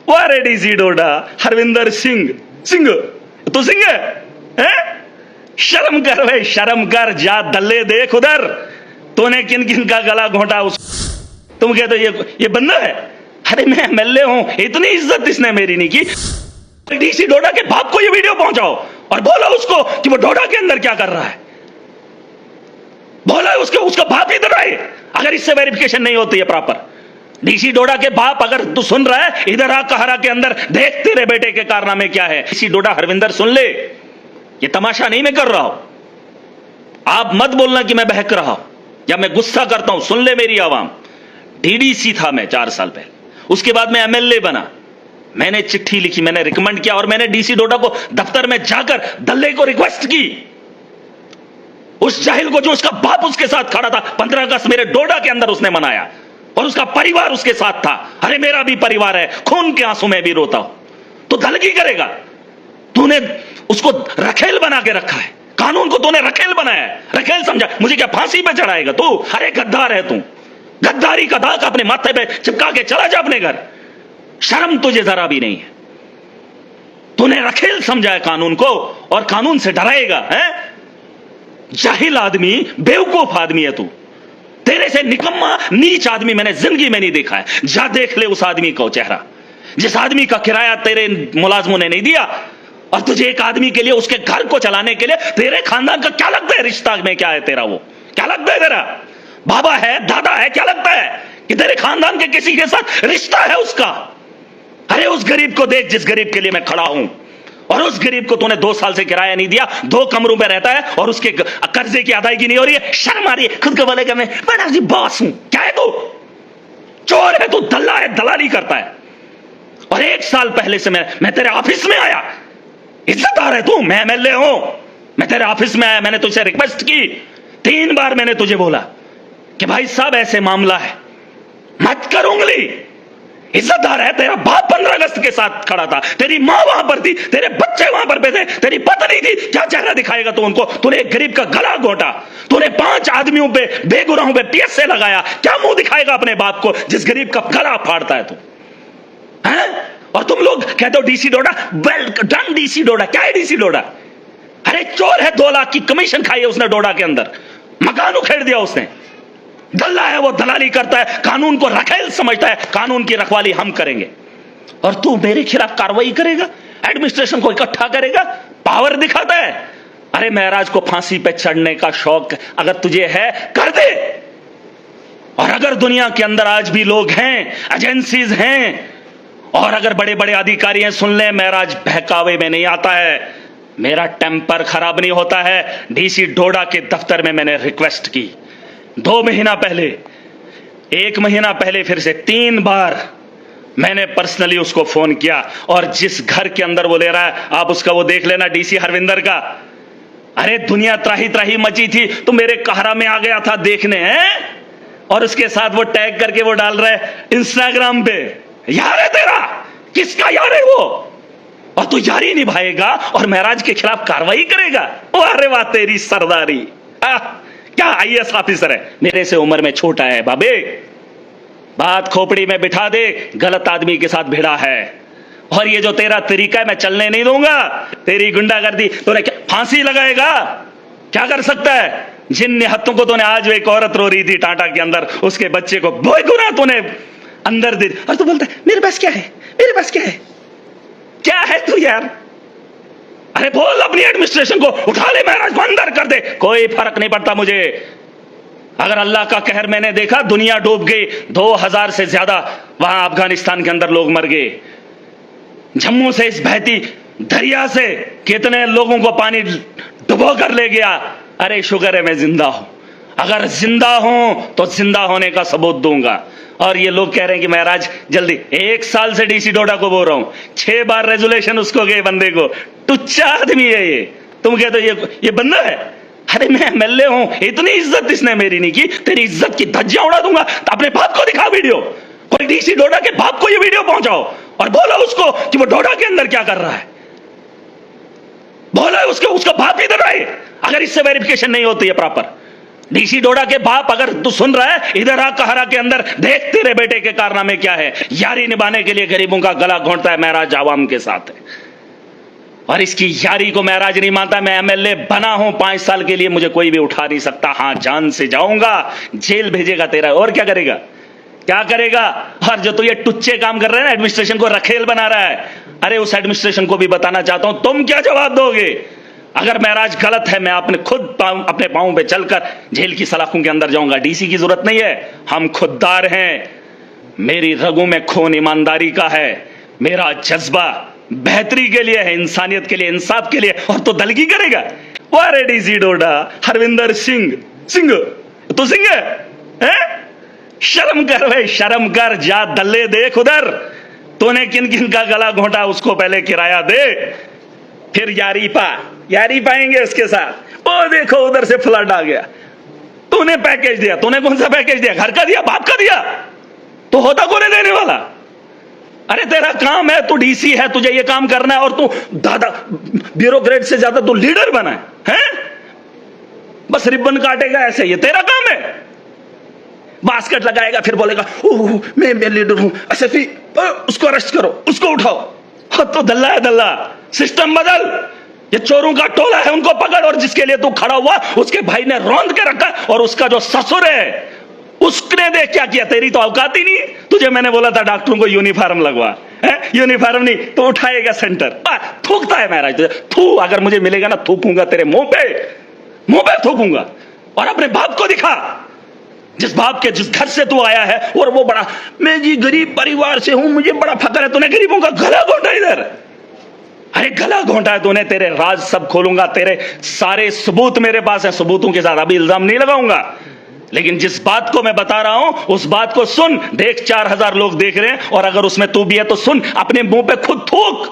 वारे डीसी डोडा हरविंदर सिंह सिंह तू सिंह है? शर्म कर भाई, शर्म कर। जा दल्ले देख उधर, तूने किन किन का गला घोंटा। उस तुम कहते ये बंदा है? अरे मैं एमएलए हूं, इतनी इज्जत इसने मेरी नहीं की। डीसी डोडा के बाप को ये वीडियो पहुंचाओ और बोलो उसको कि वो डोडा के अंदर क्या कर रहा है। बोलो उसका बाप इधर आए। अगर इससे वेरिफिकेशन नहीं होती है प्रॉपर, डीसी डोडा के बाप अगर तू सुन रहा है, इधर आ कहरा के अंदर देख तेरे बेटे के कारनामे क्या है। डीसी डोडा हरविंदर सुन ले, ये तमाशा नहीं मैं कर रहा हूं। आप मत बोलना कि मैं बहक रहा हूं या मैं गुस्सा करता हूं। सुन ले मेरी आवाम, डीडीसी था मैं 4 साल पहले, उसके बाद मैं एमएलए बना। मैंने चिट्ठी लिखी, मैंने रिकमेंड किया और मैंने डीसी डोडा को दफ्तर में जाकर दल्ले को रिक्वेस्ट की, उस जाहिल को जो उसका बाप उसके साथ खड़ा था। 15 अगस्त मेरे डोडा के अंदर उसने मनाया और उसका परिवार उसके साथ था। अरे मेरा भी परिवार है, खून के आंसू में भी रोता हूं। तो दलगी करेगा? तूने उसको रखेल बना के रखा है, कानून को तूने रखेल बनाया है। रखेल समझा मुझे क्या फांसी पे चढ़ाएगा तू? अरे गद्दार है तू, गद्दारी का दाग अपने माथे पे चिपका के चला जा अपने घर। शर्म तुझे जरा भी नहीं है। तूने रखेल समझा है कानून को और कानून से डराएगा है? जाहिल आदमी, बेवकूफ आदमी है तू। तेरे से निकम्मा नीच आदमी मैंने जिंदगी में नहीं देखा है। जा देख ले उस आदमी का चेहरा, जिस आदमी का किराया तेरे मुलाजमों ने नहीं दिया और तुझे एक आदमी के लिए, उसके घर को चलाने के लिए तेरे खानदान का क्या लगता है? रिश्ता में क्या है तेरा? वो क्या लगता है तेरा? बाबा है, दादा है? क्या लगता है कि तेरे खानदान के किसी के साथ रिश्ता है उसका? अरे उस गरीब को देख जिस गरीब के लिए मैं खड़ा हूं, और उस गरीब को तूने 2 साल से किराया नहीं दिया, 2 कमरों में रहता है और उसके कर्जे की अदायगी नहीं हो रही है। शर्म आ रही है? खुद को बोलेगा मैं बड़ा जी बॉस हूं। क्या है तू? चोर है तू, दल्ला है, दलाली करता है। और 1 साल पहले से मैं तेरे ऑफिस में आया, इज्जतदार है तू, मैं एमएलए हूं, मैं तेरे ऑफिस में आया, मैंने तुझसे रिक्वेस्ट की, 3 बार मैंने तुझे बोला कि भाई साहब ऐसे मामला है, मत कर उंगली। इज्जतदार है, तेरा बाप 15 अगस्त के साथ खड़ा था, तेरी मां वहां पर थी, तेरे बच्चे वहां पर थे, तेरी पत्नी थी। क्या चेहरा दिखाएगा तू उनको? तूने एक गरीब का गला घोटा, तूने 5 आदमियों पे, बेगुनाहों पे पीएसए लगाया। क्या मुंह दिखाएगा अपने बाप को जिस गरीब का गला फाड़ता है तू? हैं? और तुम लोग कहते हो डीसी डोडा, वेल डन डीसी डोडा। क्या है डीसी डोडा? अरे चोर है, 2 लाख की कमीशन खाई है उसने डोडा के अंदर, मकान उखेड़ दिया उसने। दल्ला है वो, दलाली करता है, कानून को रखेल समझता है। कानून की रखवाली हम करेंगे और तू मेरे खिलाफ कार्रवाई करेगा, एडमिनिस्ट्रेशन को इकट्ठा करेगा, पावर दिखाता है। अरे महराज को फांसी पे चढ़ने का शौक अगर तुझे है कर दे। और अगर दुनिया के अंदर आज भी लोग हैं, एजेंसीज हैं और अगर बड़े बड़े अधिकारी हैं, सुन ले, महराज बहकावे में नहीं आता है, मेरा टेम्पर खराब नहीं होता है। डीसी डोडा के दफ्तर में मैंने रिक्वेस्ट की 2 महीना पहले, 1 महीना पहले, फिर से 3 बार मैंने पर्सनली उसको फोन किया। और जिस घर के अंदर वो ले रहा है, आप उसका वो देख लेना, डीसी हरविंदर का। अरे दुनिया त्राही त्राही मची थी, तो मेरे कहरा में आ गया था देखने हैं, और उसके साथ वो टैग करके वो डाल रहा है इंस्टाग्राम पे। यार है तेरा? किसका यार है वो? और तू यारी निभाएगा और महराज के खिलाफ कार्रवाई करेगा? अरे वाह तेरी सरदारी। क्या आईएएस ऑफिसर है, मेरे से उम्र में छोटा है बाबे, बात खोपड़ी में बिठा दे, गलत आदमी के साथ भिड़ा है। और ये जो तेरा तरीका है मैं चलने नहीं दूंगा। तेरी गुंडागर्दी, तूने क्या फांसी लगाएगा? क्या कर सकता है? जिन निहत्तों को तूने, आज एक औरत रो रही थी टाटा के अंदर, उसके बच्चे को बेगुनाह तूने अंदर दे, और तू बोलता है मेरे पास क्या है, मेरे पास क्या है? क्या है तू यार? अरे बोल अपनी एडमिनिस्ट्रेशन को, उठा ले महराज को अंदर कर दे, कोई फर्क नहीं पड़ता मुझे। अगर अल्लाह का कहर मैंने देखा, दुनिया डूब गई, 2000 से ज्यादा वहां अफगानिस्तान के अंदर लोग मर गए। जम्मू से इस बहती दरिया से कितने लोगों को पानी डुबो कर ले गया। अरे शुक्र है मैं जिंदा हूं, अगर जिंदा हूं तो जिंदा होने का सबूत दूंगा। और ये लोग कह रहे हैं कि महराज जल्दी, 1 साल से डीसी डोडा को बोल रहा हूं, 6 बार रेजुलेशन उसको गए बंदे को। टुच्चा आदमी है ये, तुम कहते हो ये बंदा है? अरे मैं एमएलए हूं, इतनी इज्जत इसने मेरी नहीं की, तेरी इज्जत की धज्जियां उड़ा दूंगा। अपने बाप को दिखा वीडियो, कोई डीसी डोडा के बाप को ये वीडियो पहुंचाओ और बोलो उसको कि वो डोडा के अंदर क्या कर रहा है। बोलो उसका बाप इधर आए। अगर इससे वेरिफिकेशन नहीं होती है प्रॉपर, डीसी डोडा के बाप, अगर तू सुन रहा है, इधर आ कहरा के अंदर, देख तेरे बेटे के कारनामे क्या है। यारी निभाने के लिए गरीबों का गला घोंटता है, महराज आवाम के साथ है, और इसकी यारी को महराज नहीं मानता। मैं एमएलए बना हूं 5 साल के लिए, मुझे कोई भी उठा नहीं सकता। हां, जान से जाऊंगा, जेल भेजेगा तेरा, और क्या करेगा, क्या करेगा। और जो तू ये टुच्चे काम कर रहा है ना, एडमिनिस्ट्रेशन को रखेल बना रहा है, अरे उस एडमिनिस्ट्रेशन को भी बताना चाहता हूं, तुम क्या जवाब दोगे अगर महराज गलत है। मैं अपने अपने पांव पे चलकर जेल की सलाखों के अंदर जाऊंगा। डीसी की जरूरत नहीं है, हम खुददार हैं। मेरी रगों में खून ईमानदारी का है, मेरा जज्बा बेहतरी के लिए है, इंसानियत के लिए, इंसाफ के लिए। और तो दल की करेगा। अरे डीसी डोडा, हरविंदर सिंह, तो सिंह है? शर्म कर भाई, शर्म कर। जा दल्ले देख उधर, तूने किन किन का गला घोंटा, उसको पहले किराया दे, फिर यारी पाएंगे उसके साथ। ओ देखो उधर से फ्लड आ गया, तूने पैकेज दिया। तूने कौन सा पैकेज दिया? घर का दिया, बाप का दिया? तो होता कौन है देने वाला? अरे तेरा काम है, तू डीसी है, तुझे ये काम करना है, और तू दादा ब्यूरोक्रेट से ज्यादा तू लीडर बना है? बस रिबन काटेगा ऐसे, ये तेरा काम है? बास्केट लगाएगा, फिर बोलेगा ओह मैं लीडर हूं, एसएफई उसको अरेस्ट करो, उसको उठाओ। तो दल्ला है दल्ला, सिस्टम बदल। ये चोरों का टोला है, उनको पकड़। और जिसके लिए तू खड़ा हुआ, उसके भाई ने रौंद के रखा, और उसका जो ससुर है उसने देख क्या किया। तेरी तो औकात ही नहीं। तुझे मैंने बोला था डॉक्टरों को यूनिफॉर्म लगवा, यूनिफॉर्म नहीं तो उठाएगा सेंटर। थूकता है महाराज तुझे, थू। अगर मुझे मिलेगा ना, थूकूंगा तेरे मुंह पे थूकूंगा। और अपने बाप को दिखा, जिस बाप के जिस घर से तू आया है, और वो बड़ा, मैं जी गरीब परिवार से हूं, मुझे बड़ा फकर है। तूने गरीबों का गला घोंटा इधर। अरे गला घोंटा है तूने, तेरे राज सब खोलूंगा, तेरे सारे सबूत मेरे पास है। सबूतों के साथ अभी इल्जाम नहीं लगाऊंगा, लेकिन जिस बात को मैं बता रहा हूं उस बात को सुन। देख 4000 लोग देख रहे हैं, और अगर उसमें तू भी है तो सुन, अपने मुंह पे खुद थूक,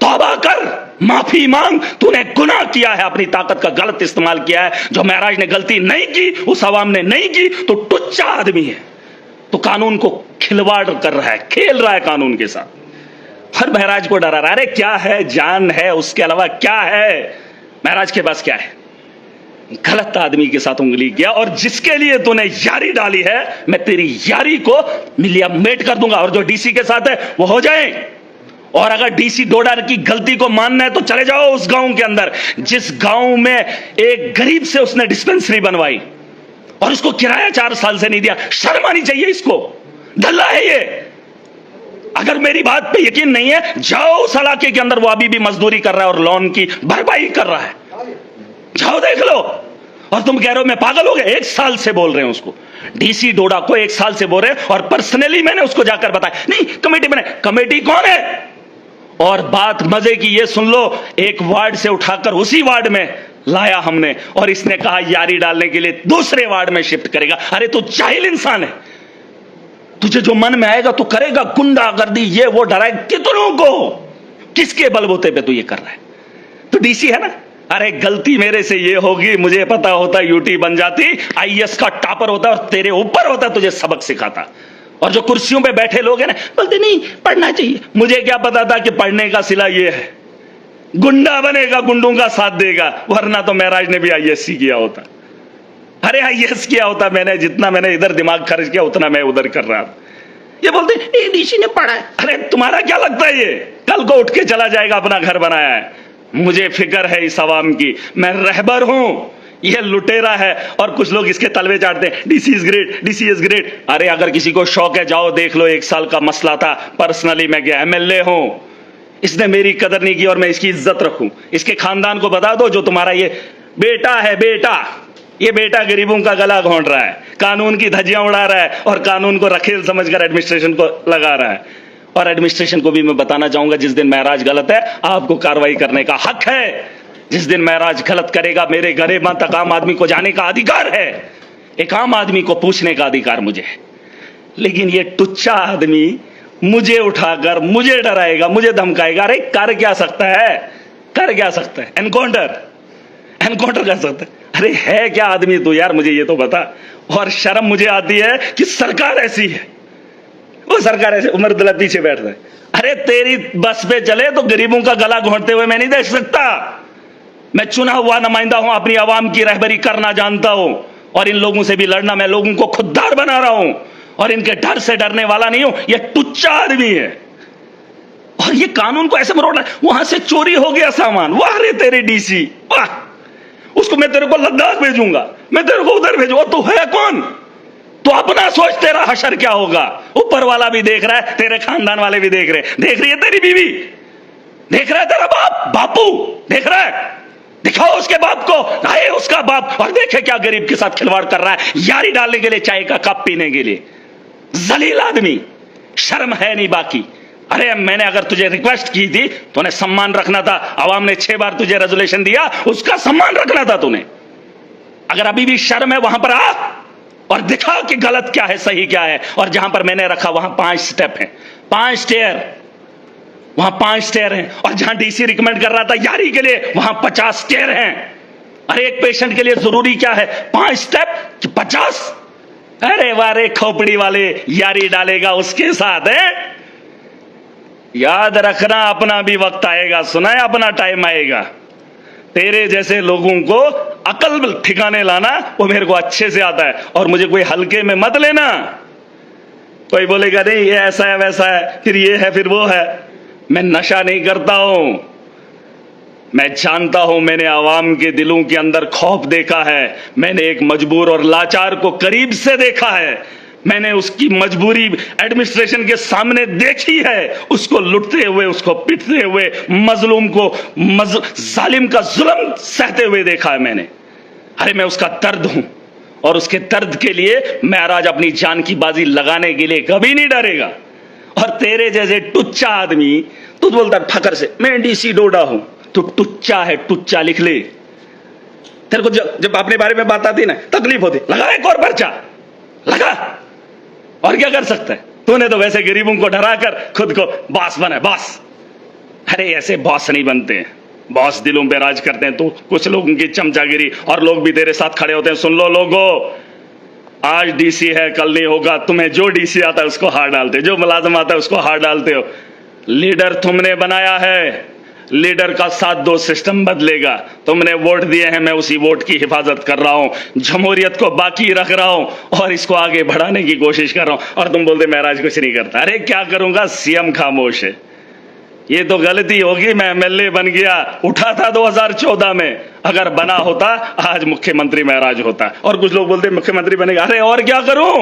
तौबा कर, माफी मांग। तूने गुनाह किया है, अपनी ताकत का गलत इस्तेमाल किया है। जो महराज ने गलती नहीं की, उस अवाम ने नहीं की, तो टुच्चा आदमी है, तो कानून को खिलवाड़ कर रहा है, खेल रहा है कानून के साथ। हर महराज को डरा रहा है। अरे क्या है, जान है, उसके अलावा क्या है महराज के पास? क्या है? गलत आदमी के साथ उंगली किया, और जिसके लिए तूने यारी डाली है, मैं तेरी यारी को मिलियामेट कर दूंगा। और जो डीसी के साथ है वो हो जाए। और अगर डीसी डोडा की गलती को मानना है तो चले जाओ उस गांव के अंदर, जिस गांव में एक गरीब से उसने डिस्पेंसरी बनवाई, और उसको किराया 4 साल से नहीं दिया। शर्म आनी चाहिए इसको, दल्ला है ये। अगर मेरी बात पे यकीन नहीं है, जाओ उस इलाके के अंदर, वो अभी भी मजदूरी कर रहा है और लोन की भरपाई कर रहा है, जाओ देख लो। और तुम कह रहे हो मैं पागल हो गया? 1 साल से बोल रहे हैं उसको, डीसी डोडा को 1 साल से बोल रहे हैं, और पर्सनली मैंने उसको जाकर बताया। नहीं कमेटी बने, कमेटी कौन है? और बात मजे की ये सुन लो, एक वार्ड से उठाकर उसी वार्ड में लाया हमने, और इसने कहा यारी डालने के लिए दूसरे वार्ड में शिफ्ट करेगा। अरे तू जाहिल इंसान है, तुझे जो मन में आएगा तू करेगा। गुंडागर्दी ये वो डराए कितनों को, किसके बलबूते पे तू ये कर रहा है? तो डीसी है ना। अरे गलती मेरे से ये होगी, मुझे पता होता यूटी बन जाती, आईएएस का टॉपर होता और तेरे ऊपर होता, तुझे सबक सिखाता। और जो कुर्सियों पे बैठे लोग हैं ना, बोलते नहीं पढ़ना चाहिए। मुझे क्या पता था कि पढ़ने का सिला ये है, गुंडा बनेगा, गुंडों का साथ देगा, वरना तो महराज ने भी आईएएस किया होता। अरे आईएएस किया होता मैंने, जितना मैंने इधर दिमाग खर्च किया उतना मैं उधर कर रहा था। ये बोलते डीसी ने पढ़ा है। अरे तुम्हारा क्या लगता है ये कल को उठ के चला जाएगा, अपना घर बनाया है? मुझे फिक्र है इस आवाम की, मैं रहबर हूं, ये लुटेरा है। और कुछ लोग इसके तलवे चाटते हैं, DC is great, DC is great. अरे अगर किसी को शौक है जाओ देख लो, 1 साल का मसला था, पर्सनली मैं गया, एमएलए हूं, इसने मेरी कदर नहीं की और मैं इसकी इज्जत रखूं। इसके खानदान को बता दो, जो तुम्हारा ये बेटा है, ये बेटा गरीबों का गला घोंट रहा है, कानून की धज्जियां उड़ा रहा है, और कानून को रखेल समझकर एडमिनिस्ट्रेशन को लगा रहा है। और एडमिनिस्ट्रेशन को भी मैं बताना चाहूंगा, जिस दिन महराज गलत है आपको कार्रवाई करने का हक है। जिस दिन महराज गलत करेगा, मेरे गरीब तक आम आदमी को जाने का अधिकार है, एक आम आदमी को पूछने का अधिकार मुझे है। लेकिन ये टुच्चा आदमी मुझे उठाकर मुझे डराएगा, मुझे धमकाएगा। अरे कर क्या सकता है, कर क्या सकता है? एनकाउंटर कर सकता है। अरे है क्या आदमी तू यार, मुझे ये तो बता। और शर्म मुझे आती है कि सरकार ऐसी है, वो सरकार ऐसे उमर अब्दुल्ला पीछे बैठ रहे। अरे तेरी बस पे चले तो गरीबों का गला घोंटते हुए मैं नहीं देख सकता। मैं चुना हुआ नुमाइंदा हूं, अपनी आवाम की रहबरी करना जानता हूं, और इन लोगों से भी लड़ना, मैं लोगों को खुददार बना रहा हूं और इनके डर से डरने वाला नहीं हूं। ये टुच्चा आदमी है और ये कानून को ऐसे मरोड़ रहा है। वहां से चोरी हो गया सामान, वाह रे तेरे डीसी वाह, उसको मैं तेरे को लद्दाख भेजूंगा, मैं तेरे को उधर भेजूंगा। तू है कौन? तो अपना सोच, तेरा हशर क्या होगा। ऊपर वाला भी देख रहा है, तेरे खानदान वाले भी देख रहे, देख रही है तेरी बीवी, देख रहा है तेरा बाप, बापू देख रहा है। दिखाओ उसके बाप को, आए उसका बाप और देखे क्या गरीब के साथ खिलवाड़ कर रहा है, यारी डालने के लिए, चाय का कप पीने के लिए। जलील आदमी, शर्म है नहीं बाकी। अरे मैंने अगर तुझे रिक्वेस्ट की थी तो ने सम्मान रखना था। आवाम ने 6 बार तुझे रेजोल्यूशन दिया, उसका सम्मान रखना था तूने। अगर अभी भी शर्म है वहां पर आ और दिखा कि गलत क्या है सही क्या है। और जहां पर मैंने रखा वहां 5 स्टेप हैं, 5 स्टेयर, वहां 5 स्टेयर हैं। और जहां डीसी रिकमेंड कर रहा था यारी के लिए, वहां 50 स्टेयर हैं। अरे एक पेशेंट के लिए जरूरी क्या है, 5 स्टेप कि 50? अरे वारे खोपड़ी वाले, यारी डालेगा उसके साथ है। याद रखना अपना भी वक्त आएगा, सुना है, अपना टाइम आएगा। तेरे जैसे लोगों को अकल ठिकाने लाना वो मेरे को अच्छे से आता है और मुझे कोई हल्के में मत लेना। कोई बोलेगा नहीं ये ऐसा है वैसा है, फिर ये है फिर वो है। मैं नशा नहीं करता हूं, मैं जानता हूं, मैंने आवाम के दिलों के अंदर खौफ देखा है। मैंने एक मजबूर और लाचार को करीब से देखा है। मैंने उसकी मजबूरी एडमिनिस्ट्रेशन के सामने देखी है, उसको लुटते हुए, उसको पीटते हुए, मजलूम को जालिम का जुल्म सहते हुए देखा है मैंने। अरे मैं उसका दर्द हूं और उसके दर्द के लिए महराज अपनी जान की बाजी लगाने के लिए कभी नहीं डरेगा। और तेरे जैसे टुच्चा आदमी, तू बोलता फकर से मैं डीसी डोडा हूं, तू टुच्चा है, टुच्चा लिख ले। तेरे को जब अपने बारे में बात आती ना तकलीफ होती, लगा एक और पर्चा लगा, और क्या कर सकता है। तूने तो वैसे गरीबों को डराकर खुद को बॉस बना, बॉस। अरे ऐसे बॉस नहीं बनते हैं, बॉस दिलों पे राज करते हैं। तो कुछ लोगों की चमचागिरी और लोग भी तेरे साथ खड़े होते हैं। सुन लो लोगो, आज डीसी है कल नहीं होगा। तुम्हें जो डीसी आता है उसको हार डालते हो, जो मुलाजिम आता है उसको हार डालते हो। लीडर तुमने बनाया है, लीडर का साथ दो, सिस्टम बदलेगा। तुमने वोट दिए हैं, मैं उसी वोट की हिफाजत कर रहा हूं, जमहूरियत को बाकी रख रहा हूं और इसको आगे बढ़ाने की कोशिश कर रहा हूं। और तुम बोलते महराज कुछ नहीं करता। अरे क्या करूंगा, सीएम खामोश है। ये तो गलती होगी, मैं एमएलए बन गया, उठा था 2014 में, अगर बना होता आज मुख्यमंत्री महराज होता। और कुछ लोग बोलते मुख्यमंत्री बनेगा। अरे और क्या करूं,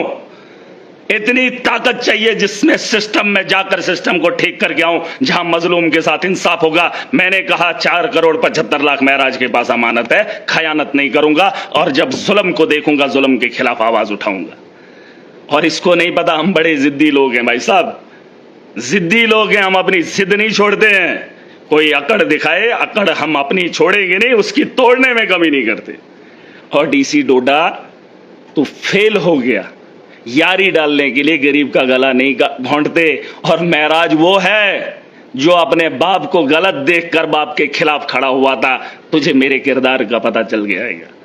इतनी ताकत चाहिए जिसमें सिस्टम में जाकर सिस्टम को ठीक करके आऊं, जहां मजलूम के साथ इंसाफ होगा। मैंने कहा 4 करोड़ 75 लाख महराज के पास अमानत है, खयानत नहीं करूंगा और जब जुल्म को देखूंगा जुल्म के खिलाफ आवाज उठाऊंगा। और इसको नहीं पता हम बड़े जिद्दी लोग हैं भाई साहब, जिद्दी लोग हैं, हम अपनी जिद नहीं छोड़ते हैं। कोई अकड़ दिखाए, अकड़ हम अपनी छोड़ेंगे नहीं, उसकी तोड़ने में कमी नहीं करते। और डीसी डोडा तू फेल हो गया, यारी डालने के लिए गरीब का गला नहीं घोंटते। और महराज वो है जो अपने बाप को गलत देखकर बाप के खिलाफ खड़ा हुआ था। तुझे मेरे किरदार का पता चल गया है।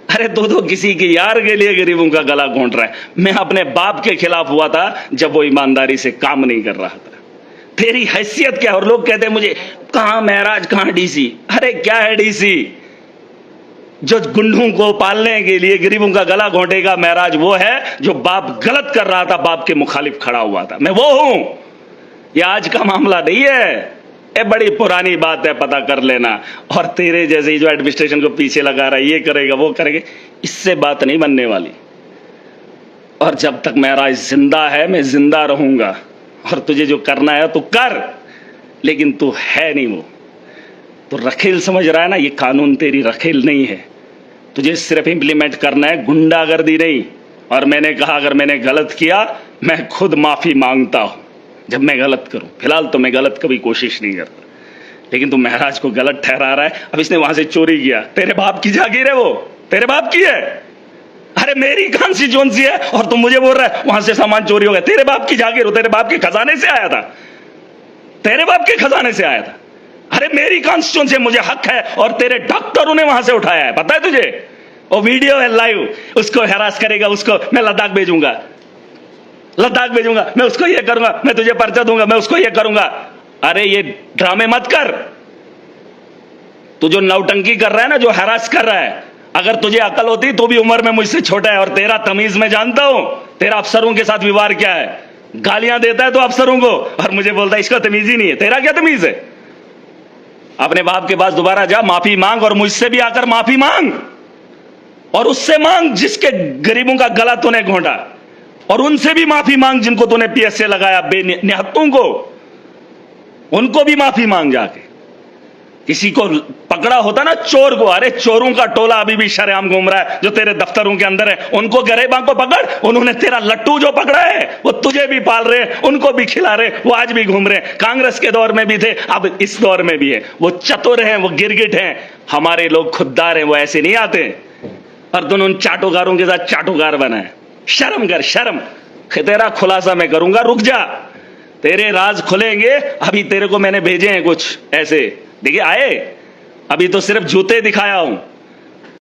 अरे तो किसी के यार के लिए गरीबों का गला घोंट रहा है। मैं अपने बाप के खिलाफ हुआ था जब वो ईमानदारी से काम नहीं कर रहा था। तेरी हैसियत क्या? और लोग कहते हैं मुझे कहां महराज कहां डीसी। अरे क्या है डीसी? जो गुंडों को पालने के लिए गरीबों का गला घोंटेगा महराज वो है जो बाप गलत कर रहा था, बाप के मुखालिफ खड़ा हुआ था। मैं वो हूं, ये आज का मामला नहीं है, ये बड़ी पुरानी बात है, पता कर लेना। और तेरे जैसे जो एडमिनिस्ट्रेशन को पीछे लगा रहा है, ये करेगा वो करेगा, इससे बात नहीं बनने वाली। और जब तक महराज जिंदा है मैं जिंदा रहूंगा। और तुझे जो करना है तो कर, लेकिन तू है नहीं वो। तो रखेल समझ रहा है ना, ये कानून तेरी रखेल नहीं है, तुझे सिर्फ इंप्लीमेंट करना है, गुंडागर्दी नहीं। और मैंने कहा अगर मैंने गलत किया मैं खुद माफी मांगता हूं जब मैं गलत करूं। फिलहाल तो मैं गलत कभी कोशिश नहीं करता, लेकिन तू महराज को गलत ठहरा रहा है। अब इसने वहां से चोरी किया, तेरे बाप की जागीर है, वो तेरे बाप की है। अरे मेरी कॉन्स्टिट्यूएंसी है और तुम मुझे बोल रहा है वहां से सामान चोरी हो गया। तेरे बाप की जागीर हो, तेरे बाप के खजाने से आया था, तेरे बाप के खजाने से आया था। अरे मेरी कॉन्स्टिट्यूएंसी, मुझे हक है और तेरे डॉक्टरों ने वहां से उठाया है, पता है तुझे? वो वीडियो है लाइव, उसको हैरास करेगा, उसको मैं लद्दाख भेजूंगा, लद्दाख भेजूंगा, मैं उसको ये करूंगा, मैं तुझे पर्चा दूंगा, मैं उसको ये करूंगा। अरे ये ड्रामे मत कर। तू जो नौटंकी कर रहा है ना, जो हैरास कर रहा है, अगर तुझे अकल होती तो भी उम्र में मुझसे छोटा है, और तेरा तमीज मैं जानता हूं। तेरा अफसरों के साथ व्यवहार क्या है, गालियां देता है तो अफसरों को, और मुझे बोलता है इसका तमीज ही नहीं है। तेरा क्या तमीज है? अपने बाप के पास दोबारा जा, माफी मांग, और मुझसे भी आकर माफी मांग, और उससे मांग जिसके गरीबों का गला तूने घोंटा, और उनसे भी माफी मांग जिनको तूने पीएसए लगाया, बेनिहत्तों को, उनको भी माफी मांग जाके। किसी को पकड़ा होता ना चोर को, अरे चोरों का टोला अभी भी शरेआम घूम रहा है जो तेरे दफ्तरों के अंदर है, उनको गरेबा को पकड़। उन्होंने तेरा लट्टू जो पकड़ा है वो तुझे भी पाल रहे, उनको भी खिला रहे, वो आज भी घूम रहे। कांग्रेस के दौर में भी थे, अब इस दौर में भी है। वो चतुर हैं, वो गिरगिट हैं, हमारे लोग खुददार हैं, वो ऐसे नहीं आते। और दोनों उन चाटुकारों के साथ चाटुकार बना है। शर्म कर, शर्म। तेरा खुलासा मैं करूंगा, रुक जा, तेरे राज खुलेंगे। अभी तेरे को मैंने भेजे हैं कुछ ऐसे, देखिए आए, अभी तो सिर्फ जूते दिखाया हूं।